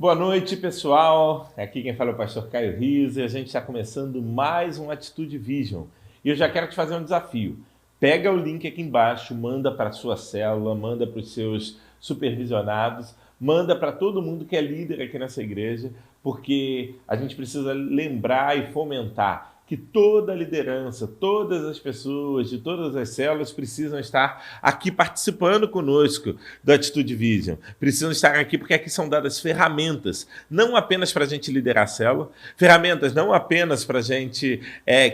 Boa noite, pessoal. Aqui quem fala é o pastor Caio Rios e a gente está começando mais um Atitude Vision. E eu já quero te fazer um desafio. Pega o link aqui embaixo, manda para a sua célula, manda para os seus supervisionados, manda para todo mundo que é líder aqui nessa igreja, porque a gente precisa lembrar e fomentar que toda a liderança, todas as pessoas de todas as células precisam estar aqui participando conosco do Atitude Vision. Precisam estar aqui porque aqui são dadas ferramentas, não apenas para a gente liderar a célula, ferramentas não apenas para a gente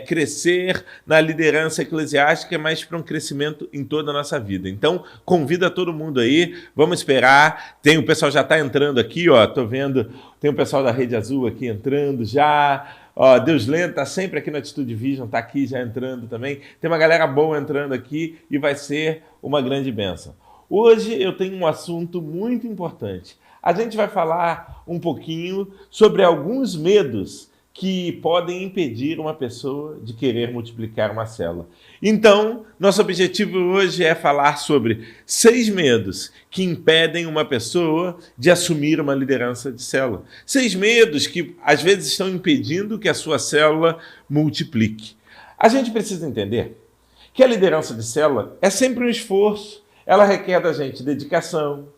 crescer na liderança eclesiástica, mas para um crescimento em toda a nossa vida. Então, convida todo mundo aí, vamos esperar. O pessoal já está entrando aqui, ó, tô vendo, tem o pessoal da Rede Azul aqui entrando já. Ó, Deus Lento está sempre aqui no Atitude Vision, está aqui já entrando também. Tem uma galera boa entrando aqui e vai ser uma grande bênção. Hoje eu tenho um assunto muito importante. A gente vai falar um pouquinho sobre alguns medos que podem impedir uma pessoa de querer multiplicar uma célula. Então, nosso objetivo hoje é falar sobre 6 medos que impedem uma pessoa de assumir uma liderança de célula. 6 medos que, às vezes, estão impedindo que a sua célula multiplique. A gente precisa entender que a liderança de célula é sempre um esforço. Ela requer da gente dedicação,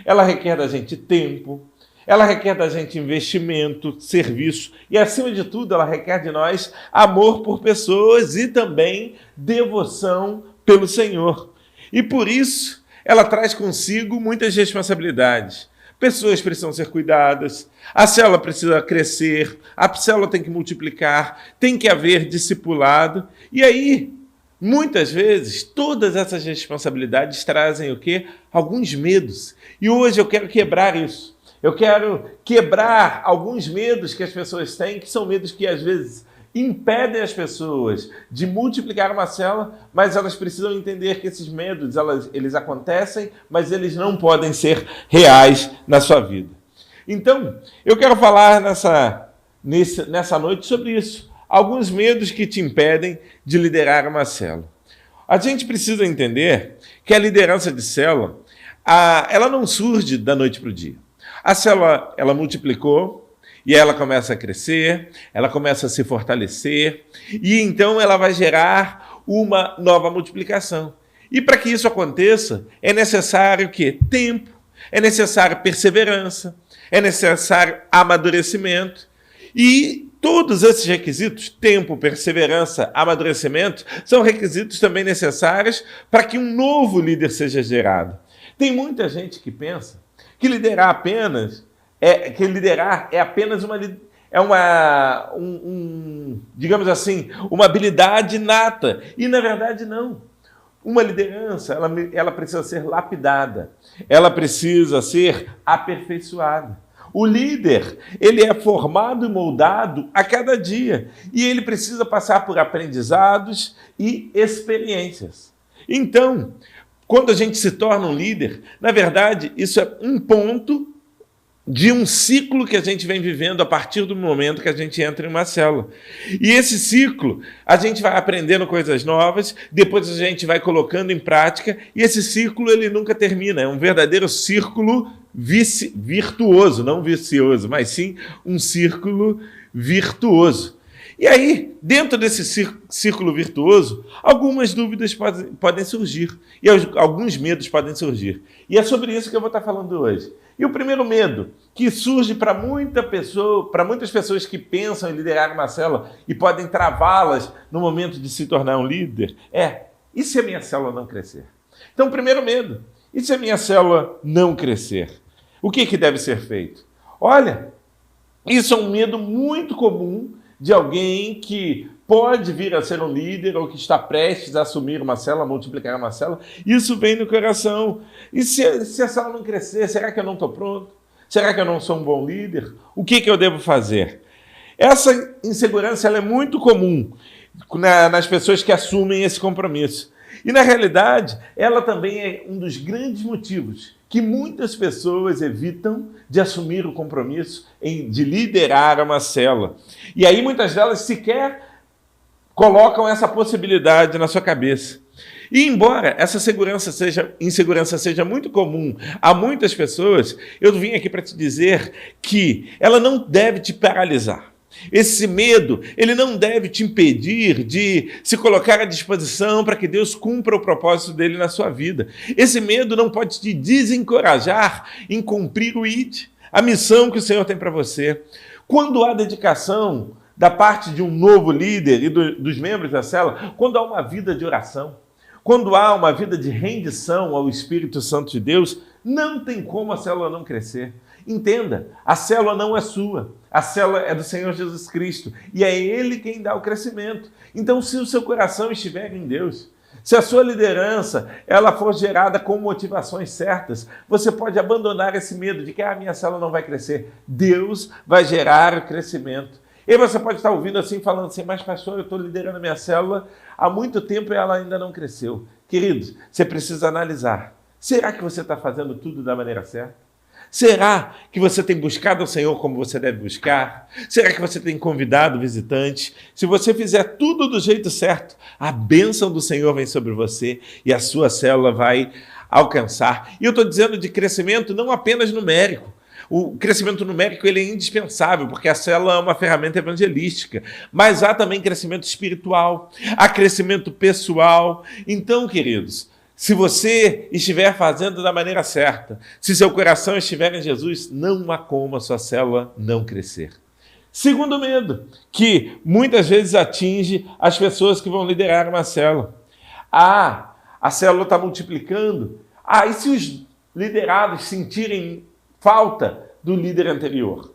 ela requer da gente tempo, ela requer da gente investimento, serviço e, acima de tudo, ela requer de nós amor por pessoas e também devoção pelo Senhor. E por isso, ela traz consigo muitas responsabilidades. Pessoas precisam ser cuidadas, a célula precisa crescer, a célula tem que multiplicar, tem que haver discipulado. E aí, muitas vezes, todas essas responsabilidades trazem o quê? Alguns medos. E hoje eu quero quebrar isso. Eu quero quebrar alguns medos que as pessoas têm, que são medos que às vezes impedem as pessoas de multiplicar uma célula, mas elas precisam entender que esses medos, eles acontecem, mas eles não podem ser reais na sua vida. Então, eu quero falar nessa noite sobre isso. Alguns medos que te impedem de liderar uma célula. A gente precisa entender que a liderança de célula, ela não surge da noite para o dia. A célula, ela multiplicou e ela começa a crescer, ela começa a se fortalecer e então ela vai gerar uma nova multiplicação. E para que isso aconteça, é necessário o quê? Tempo, é necessário perseverança, é necessário amadurecimento e todos esses requisitos, tempo, perseverança, amadurecimento, são requisitos também necessários para que um novo líder seja gerado. Tem muita gente que pensa que liderar é apenas digamos assim, uma habilidade inata. E, na verdade, não. Uma liderança, ela precisa ser lapidada. Ela precisa ser aperfeiçoada. O líder, ele é formado e moldado a cada dia. E ele precisa passar por aprendizados e experiências. Então, quando a gente se torna um líder, na verdade, isso é um ponto de um ciclo que a gente vem vivendo a partir do momento que a gente entra em uma célula. E esse ciclo, a gente vai aprendendo coisas novas, depois a gente vai colocando em prática, e esse ciclo ele nunca termina. É um verdadeiro círculo virtuoso, não vicioso, mas sim um círculo virtuoso. E aí, dentro desse círculo virtuoso, algumas dúvidas podem surgir e alguns medos podem surgir. E é sobre isso que eu vou estar falando hoje. E o primeiro medo que surge para muitas pessoas que pensam em liderar uma célula e podem travá-las no momento de se tornar um líder é: e se a minha célula não crescer? Então, o primeiro medo: e se a minha célula não crescer? O que deve ser feito? Olha, isso é um medo muito comum de alguém que pode vir a ser um líder ou que está prestes a assumir uma célula, multiplicar uma célula. Isso vem no coração. E se a célula não crescer, será que eu não estou pronto? Será que eu não sou um bom líder? O que eu devo fazer? Essa insegurança ela é muito comum nas pessoas que assumem esse compromisso. E, na realidade, ela também é um dos grandes motivos que muitas pessoas evitam de assumir o compromisso de liderar uma célula. E aí, muitas delas sequer colocam essa possibilidade na sua cabeça. E embora essa insegurança seja muito comum a muitas pessoas, eu vim aqui para te dizer que ela não deve te paralisar. Esse medo, ele não deve te impedir de se colocar à disposição para que Deus cumpra o propósito dele na sua vida. Esse medo não pode te desencorajar em cumprir o ID, a missão que o Senhor tem para você. Quando há dedicação da parte de um novo líder e dos membros da célula, quando há uma vida de oração, quando há uma vida de rendição ao Espírito Santo de Deus, não tem como a célula não crescer. Entenda, a célula não é sua, a célula é do Senhor Jesus Cristo e é Ele quem dá o crescimento. Então, se o seu coração estiver em Deus, se a sua liderança ela for gerada com motivações certas, você pode abandonar esse medo de que a minha célula não vai crescer. Deus vai gerar o crescimento. E você pode estar ouvindo assim, falando assim, mas pastor, eu estou liderando a minha célula há muito tempo e ela ainda não cresceu. Queridos, você precisa analisar. Será que você está fazendo tudo da maneira certa? Será que você tem buscado ao Senhor como você deve buscar? Será que você tem convidado visitantes? Se você fizer tudo do jeito certo, a bênção do Senhor vem sobre você e a sua célula vai alcançar. E eu estou dizendo de crescimento não apenas numérico. O crescimento numérico ele é indispensável, porque a célula é uma ferramenta evangelística, mas há também crescimento espiritual, há crescimento pessoal. Então, queridos, se você estiver fazendo da maneira certa, se seu coração estiver em Jesus, não há como a sua célula não crescer. Segundo medo, que muitas vezes atinge as pessoas que vão liderar uma célula. A célula está multiplicando. E se os liderados sentirem falta do líder anterior?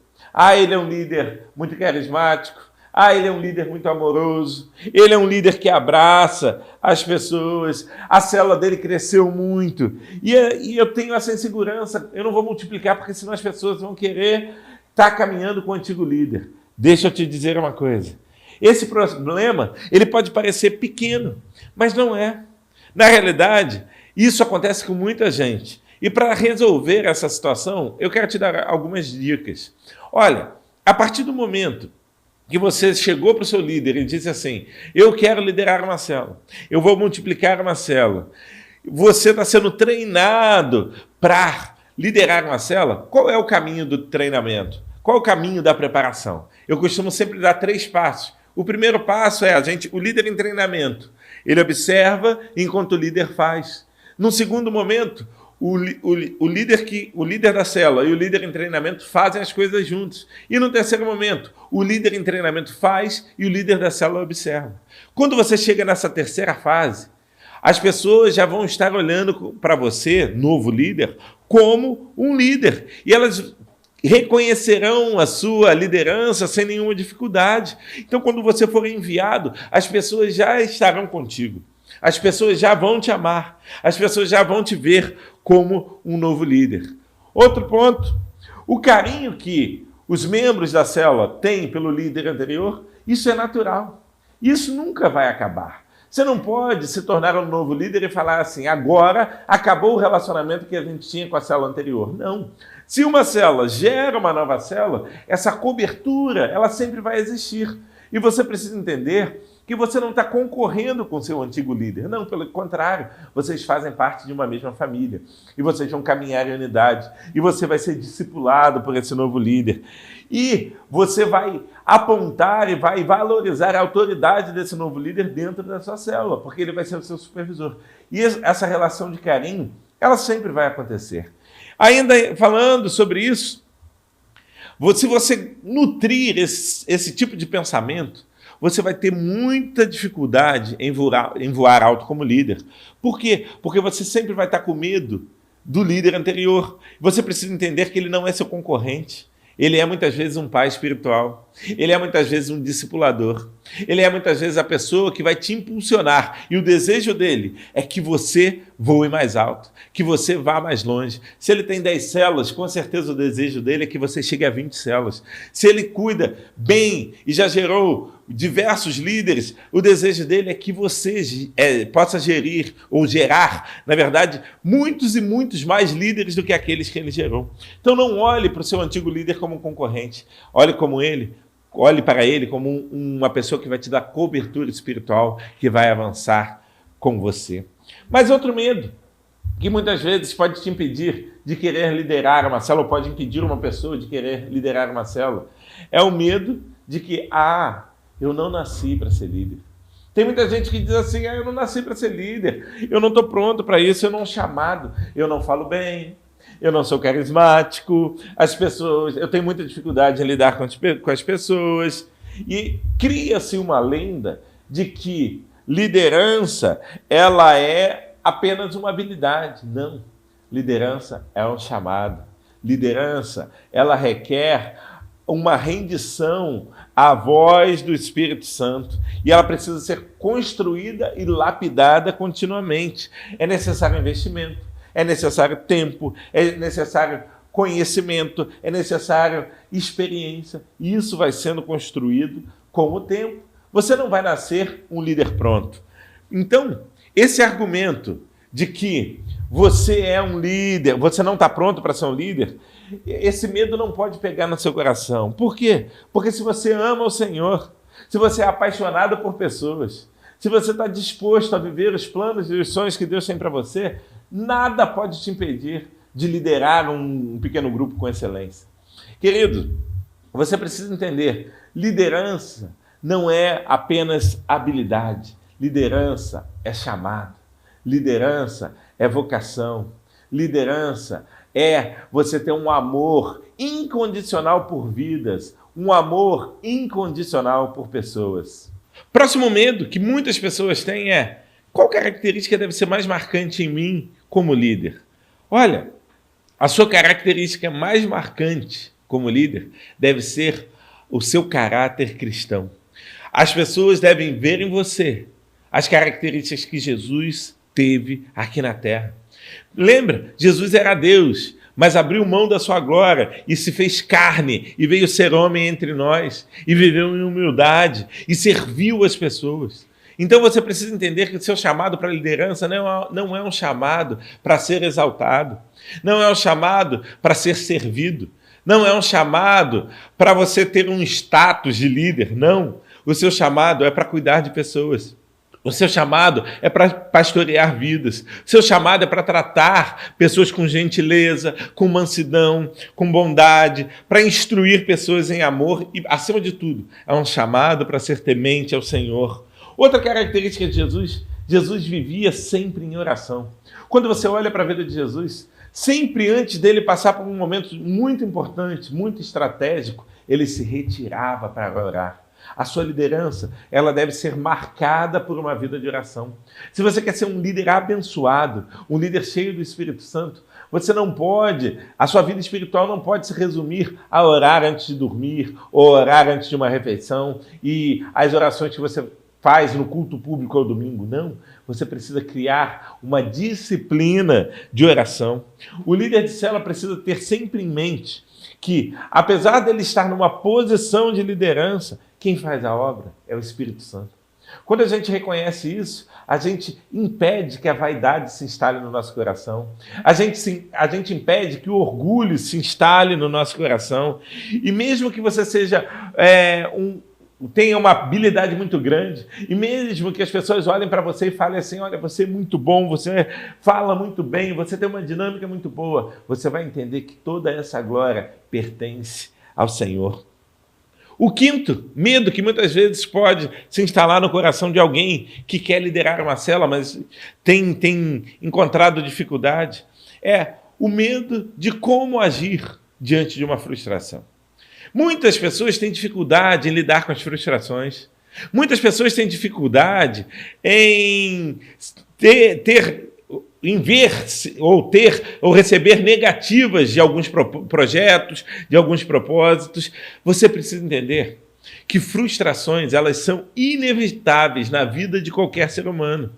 Ele é um líder muito carismático. Ele é um líder muito amoroso, ele é um líder que abraça as pessoas, a célula dele cresceu muito, e eu tenho essa insegurança, eu não vou multiplicar porque senão as pessoas vão querer estar caminhando com o antigo líder. Deixa eu te dizer uma coisa, esse problema ele pode parecer pequeno, mas não é. Na realidade, isso acontece com muita gente, e para resolver essa situação, eu quero te dar algumas dicas. Olha, a partir do momento que você chegou para o seu líder e disse assim, eu quero liderar uma célula, eu vou multiplicar uma célula. Você está sendo treinado para liderar uma célula? Qual é o caminho do treinamento? Qual é o caminho da preparação? Eu costumo sempre dar 3 passos. O primeiro passo é o líder em treinamento. Ele observa enquanto o líder faz. No segundo momento, o líder da célula e o líder em treinamento fazem as coisas juntos. E no terceiro momento, o líder em treinamento faz e o líder da célula observa. Quando você chega nessa terceira fase, as pessoas já vão estar olhando para você, novo líder, como um líder. E elas reconhecerão a sua liderança sem nenhuma dificuldade. Então, quando você for enviado, as pessoas já estarão contigo. As pessoas já vão te amar. As pessoas já vão te ver como um novo líder. Outro ponto, o carinho que os membros da célula têm pelo líder anterior, isso é natural. Isso nunca vai acabar. Você não pode se tornar um novo líder e falar assim, agora acabou o relacionamento que a gente tinha com a célula anterior. Não. Se uma célula gera uma nova célula, essa cobertura, ela sempre vai existir. E você precisa entender que você não está concorrendo com seu antigo líder. Não, pelo contrário, vocês fazem parte de uma mesma família. E vocês vão caminhar em unidade. E você vai ser discipulado por esse novo líder. E você vai apontar e vai valorizar a autoridade desse novo líder dentro da sua célula, porque ele vai ser o seu supervisor. E essa relação de carinho, ela sempre vai acontecer. Ainda falando sobre isso, se você nutrir esse tipo de pensamento, você vai ter muita dificuldade em voar alto como líder. Por quê? Porque você sempre vai estar com medo do líder anterior. Você precisa entender que ele não é seu concorrente. Ele é muitas vezes um pai espiritual. Ele é muitas vezes um discipulador. Ele é muitas vezes a pessoa que vai te impulsionar. E o desejo dele é que você voe mais alto, que você vá mais longe. Se ele tem 10 células, com certeza o desejo dele é que você chegue a 20 células. Se ele cuida bem e já gerou diversos líderes, o desejo dele é que você possa gerir ou gerar, na verdade, muitos e muitos mais líderes do que aqueles que ele gerou. Então não olhe para o seu antigo líder como um concorrente, olhe para ele como uma pessoa que vai te dar cobertura espiritual, que vai avançar com você. Mas outro medo, que muitas vezes pode te impedir de querer liderar uma célula, ou pode impedir uma pessoa de querer liderar uma célula, é o medo de que, eu não nasci para ser líder. Tem muita gente que diz assim, eu não nasci para ser líder, eu não estou pronto para isso, eu não sou chamado, eu não falo bem, eu não sou carismático, eu tenho muita dificuldade em lidar com as pessoas. E cria-se uma lenda de que liderança, ela é apenas uma habilidade. Não, liderança é um chamado. Liderança, ela requer uma rendição à voz do Espírito Santo e ela precisa ser construída e lapidada continuamente. É necessário investimento, é necessário tempo, é necessário conhecimento, é necessário experiência. E isso vai sendo construído com o tempo. Você não vai nascer um líder pronto. Então, esse argumento de que você é um líder, você não está pronto para ser um líder, esse medo não pode pegar no seu coração. Por quê? Porque se você ama o Senhor, se você é apaixonado por pessoas, se você está disposto a viver os planos e os sonhos que Deus tem para você, nada pode te impedir de liderar um pequeno grupo com excelência. Querido, você precisa entender, liderança não é apenas habilidade, liderança é chamado, liderança é vocação, liderança é você ter um amor incondicional por vidas, um amor incondicional por pessoas. Próximo medo que muitas pessoas têm é: qual característica deve ser mais marcante em mim como líder? Olha, a sua característica mais marcante como líder deve ser o seu caráter cristão. As pessoas devem ver em você as características que Jesus teve aqui na terra. Lembra, Jesus era Deus, mas abriu mão da sua glória e se fez carne e veio ser homem entre nós e viveu em humildade e serviu as pessoas. Então você precisa entender que o seu chamado para a liderança não é um chamado para ser exaltado, não é um chamado para ser servido, não é um chamado para você ter um status de líder, não. O seu chamado é para cuidar de pessoas. O seu chamado é para pastorear vidas. O seu chamado é para tratar pessoas com gentileza, com mansidão, com bondade, para instruir pessoas em amor e, acima de tudo, é um chamado para ser temente ao Senhor. Outra característica de Jesus, Jesus vivia sempre em oração. Quando você olha para a vida de Jesus, sempre antes dele passar por um momento muito importante, muito estratégico, ele se retirava para orar. A sua liderança, ela deve ser marcada por uma vida de oração. Se você quer ser um líder abençoado, um líder cheio do Espírito Santo, a sua vida espiritual não pode se resumir a orar antes de dormir, ou orar antes de uma refeição, e as orações que você faz no culto público ao domingo. Não, você precisa criar uma disciplina de oração. O líder de célula precisa ter sempre em mente que, apesar dele estar numa posição de liderança, quem faz a obra é o Espírito Santo. Quando a gente reconhece isso, a gente impede que a vaidade se instale no nosso coração. A gente impede que o orgulho se instale no nosso coração. E mesmo que você tenha uma habilidade muito grande, e mesmo que as pessoas olhem para você e falem assim: olha, você é muito bom, você fala muito bem, você tem uma dinâmica muito boa, você vai entender que toda essa glória pertence ao Senhor. O quinto medo que muitas vezes pode se instalar no coração de alguém que quer liderar uma célula, mas tem encontrado dificuldade, é o medo de como agir diante de uma frustração. Muitas pessoas têm dificuldade em lidar com as frustrações. Muitas pessoas têm dificuldade em receber negativas de alguns projetos, de alguns propósitos. Você precisa entender que frustrações, elas são inevitáveis na vida de qualquer ser humano.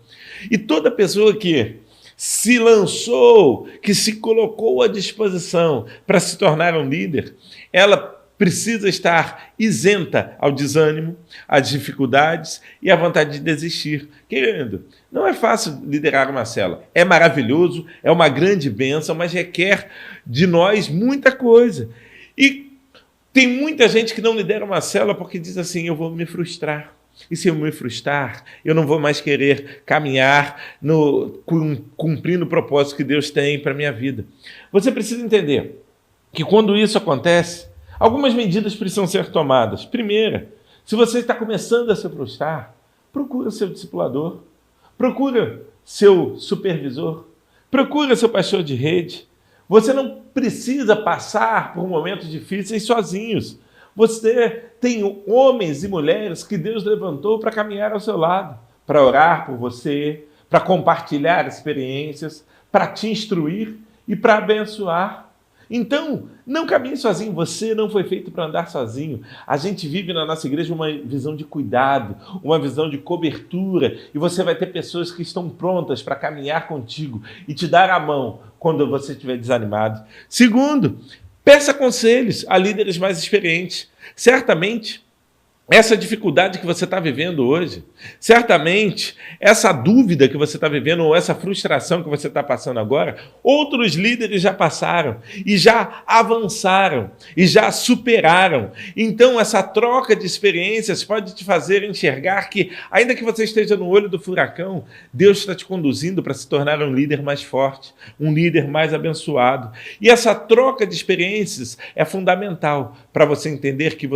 E toda pessoa que se lançou, que se colocou à disposição para se tornar um líder, ela precisa estar isenta ao desânimo, às dificuldades e à vontade de desistir. Querido, não é fácil liderar uma célula. É maravilhoso, é uma grande bênção, mas requer de nós muita coisa. E tem muita gente que não lidera uma célula porque diz assim: eu vou me frustrar. E se eu me frustrar, eu não vou mais querer caminhar cumprindo o propósito que Deus tem para a minha vida. Você precisa entender que quando isso acontece, algumas medidas precisam ser tomadas. Primeira, se você está começando a se frustrar, procura seu discipulador, procura seu supervisor, procura seu pastor de rede. Você não precisa passar por momentos difíceis sozinhos. Você tem homens e mulheres que Deus levantou para caminhar ao seu lado, para orar por você, para compartilhar experiências, para te instruir e para abençoar. Então, não caminhe sozinho, você não foi feito para andar sozinho. A gente vive na nossa igreja uma visão de cuidado, uma visão de cobertura, e você vai ter pessoas que estão prontas para caminhar contigo e te dar a mão quando você estiver desanimado. Segundo, peça conselhos a líderes mais experientes. Certamente, essa dificuldade que você está vivendo hoje, certamente, essa dúvida que você está vivendo ou essa frustração que você está passando agora, outros líderes já passaram e já avançaram e já superaram. Então, essa troca de experiências pode te fazer enxergar que, ainda que você esteja no olho do furacão, Deus está te conduzindo para se tornar um líder mais forte, um líder mais abençoado. E essa troca de experiências é fundamental para você entender que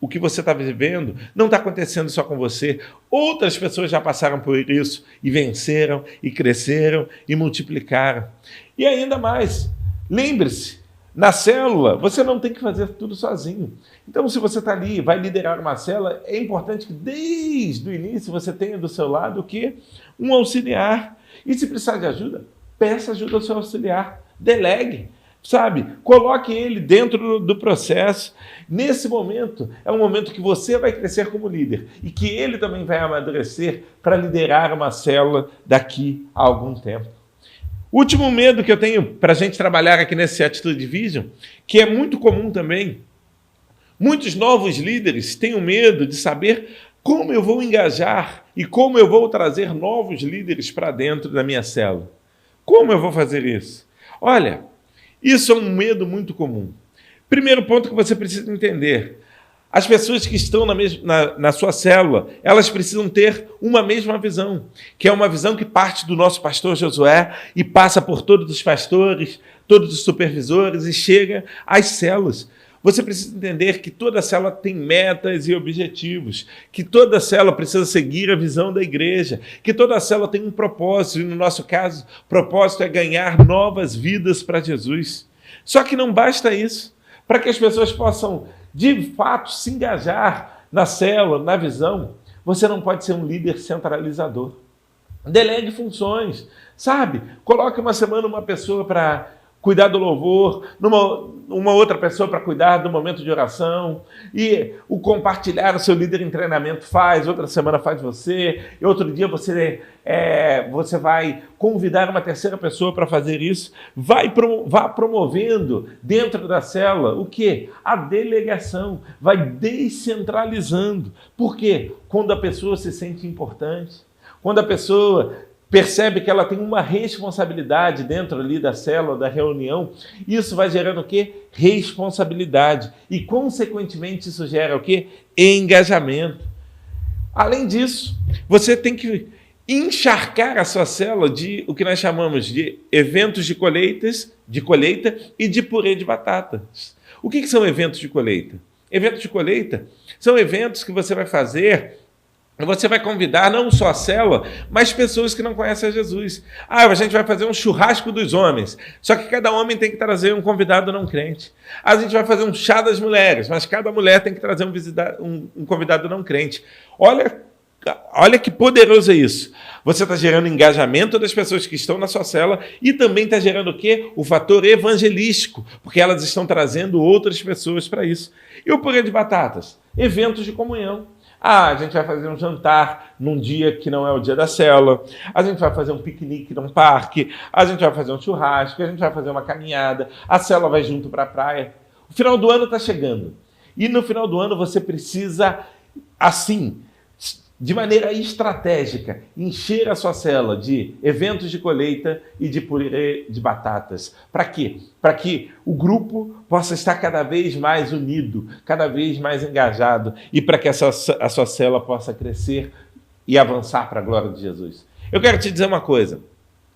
o que você está vivendo não está acontecendo só com você. Outras pessoas já passaram por isso e venceram, e cresceram, e multiplicaram. E ainda mais, lembre-se, na célula você não tem que fazer tudo sozinho. Então, se você está ali, vai liderar uma célula, é importante que desde o início você tenha do seu lado o quê? Um auxiliar. E se precisar de ajuda, peça ajuda ao seu auxiliar. Delegue. Sabe, coloque ele dentro do processo. Nesse momento, é um momento que você vai crescer como líder e que ele também vai amadurecer para liderar uma célula daqui a algum tempo. O último medo que eu tenho para a gente trabalhar aqui nesse Attitude Vision, que é muito comum também, muitos novos líderes têm o medo de saber como eu vou engajar e como eu vou trazer novos líderes para dentro da minha célula. Como eu vou fazer isso? Olha, isso é um medo muito comum. Primeiro ponto que você precisa entender. As pessoas que estão na sua célula, elas precisam ter uma mesma visão, que é uma visão que parte do nosso pastor Josué e passa por todos os pastores, todos os supervisores e chega às células. Você precisa entender que toda célula tem metas e objetivos, que toda célula precisa seguir a visão da igreja, que toda célula tem um propósito, e no nosso caso, o propósito é ganhar novas vidas para Jesus. Só que não basta isso. Para que as pessoas possam, de fato, se engajar na célula, na visão, você não pode ser um líder centralizador. Delegue funções, sabe? Coloque uma semana uma pessoa para cuidar do louvor, uma outra pessoa para cuidar do momento de oração, e o compartilhar o seu líder em treinamento faz, outra semana faz você, e outro dia você vai convidar uma terceira pessoa para fazer isso. Vá promovendo dentro da célula o quê? A delegação, vai descentralizando. Por quê? Quando a pessoa se sente importante, quando a pessoa percebe que ela tem uma responsabilidade dentro ali da célula, da reunião, isso vai gerando o quê? Responsabilidade. E, consequentemente, isso gera o quê? Engajamento. Além disso, você tem que encharcar a sua célula de o que nós chamamos de eventos de colheita e de purê de batatas. O que são eventos de colheita? Eventos de colheita são eventos que você vai fazer. Você vai convidar não só a célula, mas pessoas que não conhecem a Jesus. A gente vai fazer um churrasco dos homens, só que cada homem tem que trazer um convidado não crente. A gente vai fazer um chá das mulheres, mas cada mulher tem que trazer um convidado não crente. Olha que poderoso é isso. Você está gerando engajamento das pessoas que estão na sua célula e também está gerando o quê? O fator evangelístico, porque elas estão trazendo outras pessoas para isso. E o purê de batatas? Eventos de comunhão. A gente vai fazer um jantar num dia que não é o dia da célula, a gente vai fazer um piquenique num parque, a gente vai fazer um churrasco, a gente vai fazer uma caminhada, a célula vai junto para a praia. O final do ano está chegando. E no final do ano você precisa, assim, de maneira estratégica, encher a sua célula de eventos de colheita e de purê de batatas. Para quê? Para que o grupo possa estar cada vez mais unido, cada vez mais engajado e para que a sua célula possa crescer e avançar para a glória de Jesus. Eu quero te dizer uma coisa.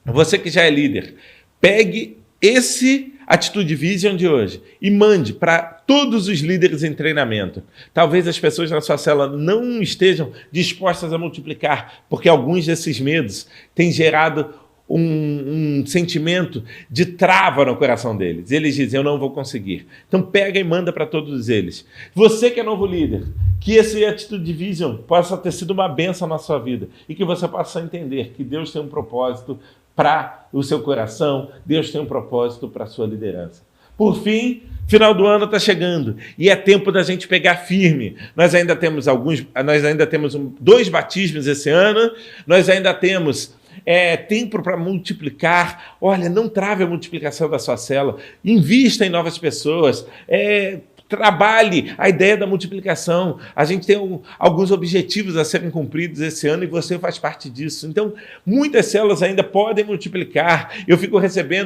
Você que já é líder, pegue esse Atitude Vision de hoje e mande para todos os líderes em treinamento. Talvez as pessoas na sua célula não estejam dispostas a multiplicar, porque alguns desses medos têm gerado um sentimento de trava no coração deles. Eles dizem, eu não vou conseguir. Então pega e manda para todos eles. Você que é novo líder, que esse Atitude Vision possa ter sido uma bênção na sua vida e que você possa entender que Deus tem um propósito para o seu coração, Deus tem um propósito para a sua liderança. Por fim, final do ano está chegando e é tempo da gente pegar firme. Nós ainda temos 2 batismos esse ano, nós ainda temos tempo para multiplicar. Olha, não trave a multiplicação da sua célula, invista em novas pessoas, trabalhe a ideia da multiplicação. A gente tem alguns objetivos a serem cumpridos esse ano e você faz parte disso. Então, muitas células ainda podem multiplicar. Eu fico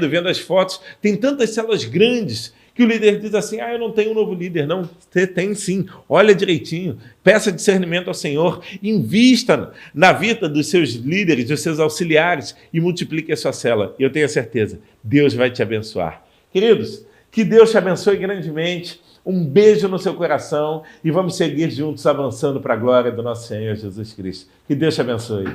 vendo as fotos, tem tantas células grandes que o líder diz assim, eu não tenho um novo líder. Não, você tem sim. Olha direitinho, peça discernimento ao Senhor, invista na vida dos seus líderes, dos seus auxiliares e multiplique a sua célula. Eu tenho certeza, Deus vai te abençoar. Queridos, que Deus te abençoe grandemente. Um beijo no seu coração e vamos seguir juntos avançando para a glória do nosso Senhor Jesus Cristo. Que Deus te abençoe.